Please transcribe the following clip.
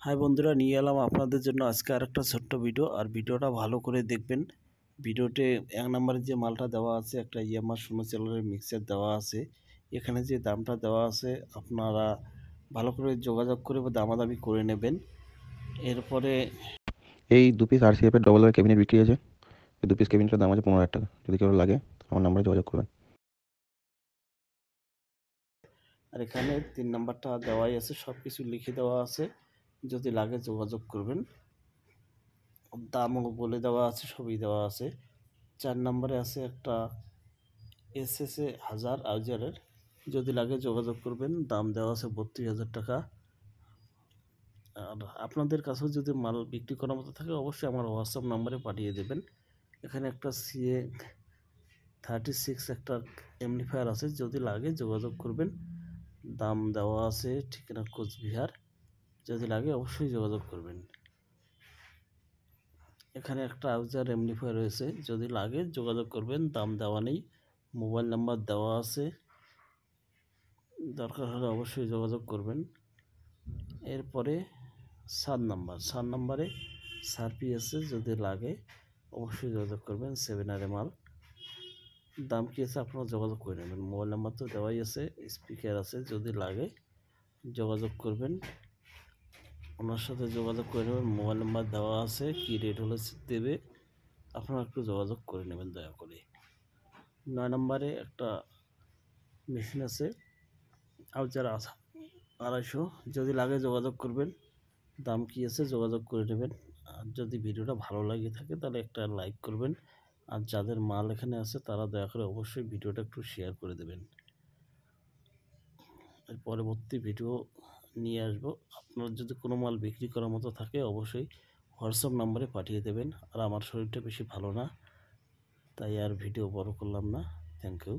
High বন্ধুরা, নিয়ে এলাম আপনাদের জন্য আজকে আরেকটা ছোট্ট ভিডিও। আর ভিডিওটা ভালো করে দেখবেন। ভিডিওতে 1 নম্বরে যে মালটা দেওয়া আছে, একটা ইয়ামাহা 16 মিক্সার দেওয়া আছে। এখানে যে দামটা দেওয়া আছে আপনারা ভালো করে যোগাযোগ করে বা দামাদামি করে নেবেন। এরপরে এই 2 পিস আরসিএফ এর ডবল ওয়ার ক্যাবিনেট বিক্রি আছে। এই 2 পিস ক্যাবিনেটের দাম আছে 15,000 টাকা। যদি কারো লাগে আমার নাম্বারে যোগাযোগ করবেন। আর এখানে 3 নাম্বারটা দেওয়াই আছে, সব কিছু লিখে দেওয়া আছে। যদি লাগে যোগাযোগ করবেন। দামও বলে দেওয়া আছে, সবই দেওয়া আছে। 4 নম্বরে আছে একটা এসএসএ 1000 আউজারের। যদি লাগে যোগাযোগ করবেন। দাম দেওয়া আছে 32,000 টাকা। আর আপনাদের কাছেও যদি মাল বিক্রি করার মতো থাকে অবশ্যই আমার হোয়াটসঅ্যাপ নাম্বারে পাঠিয়ে দেবেন। এখানে একটা সিএ 36 একটা এমপ্লিফায়ার আছে, যদি লাগে যোগাযোগ করবেন। দাম দেওয়া আছে, ঠিকানা কোচবিহার। যদি লাগে অবশ্যই যোগাযোগ করবেন। এখানে একটা আউজার এমপ্লিফায়ার রয়েছে, যদি লাগে যোগাযোগ করবেন। দাম দেওয়া নেই, মোবাইল নাম্বার দেওয়া আছে, দরকার হলে অবশ্যই যোগাযোগ করবেন। এরপরে 7 নম্বরে সারপি আছে, যদি লাগে অবশ্যই যোগাযোগ করবেন। 7R মাল। দাম কী আছে আপনারা যোগাযোগ করে নেবেন। মোবাইল নাম্বার তো দেওয়াই আছে, স্পিকার আছে, যদি লাগে যোগাযোগ করবেন। ওনার সাথে যোগাযোগ করে নেবেন। মোবাইল নাম্বার দেওয়া আছে, কী রেট হলে দেবে আপনারা একটু যোগাযোগ করে নেবেন দয়া করে। 9 নম্বরে একটা মেশিন আছে, আউজার 250, যদি লাগে যোগাযোগ করবেন। দাম কী আছে যোগাযোগ করে নেবেন। আর যদি ভিডিওটা ভালো লাগে থাকে তাহলে একটা লাইক করবেন। আর যাদের মাল এখানে আছে তারা দয়া করে অবশ্যই ভিডিওটা একটু শেয়ার করে দেবেন। এর পরবর্তী ভিডিও নিয়ে আসব। আপনার যদি কোনো মাল বিক্রি করার মতো থাকে অবশ্যই হোয়াটসঅ্যাপ নাম্বারে পাঠিয়ে দেবেন। আর আমার শরীরটা বেশি ভালো না, তাই আর ভিডিও বড় করলাম না। Thank you.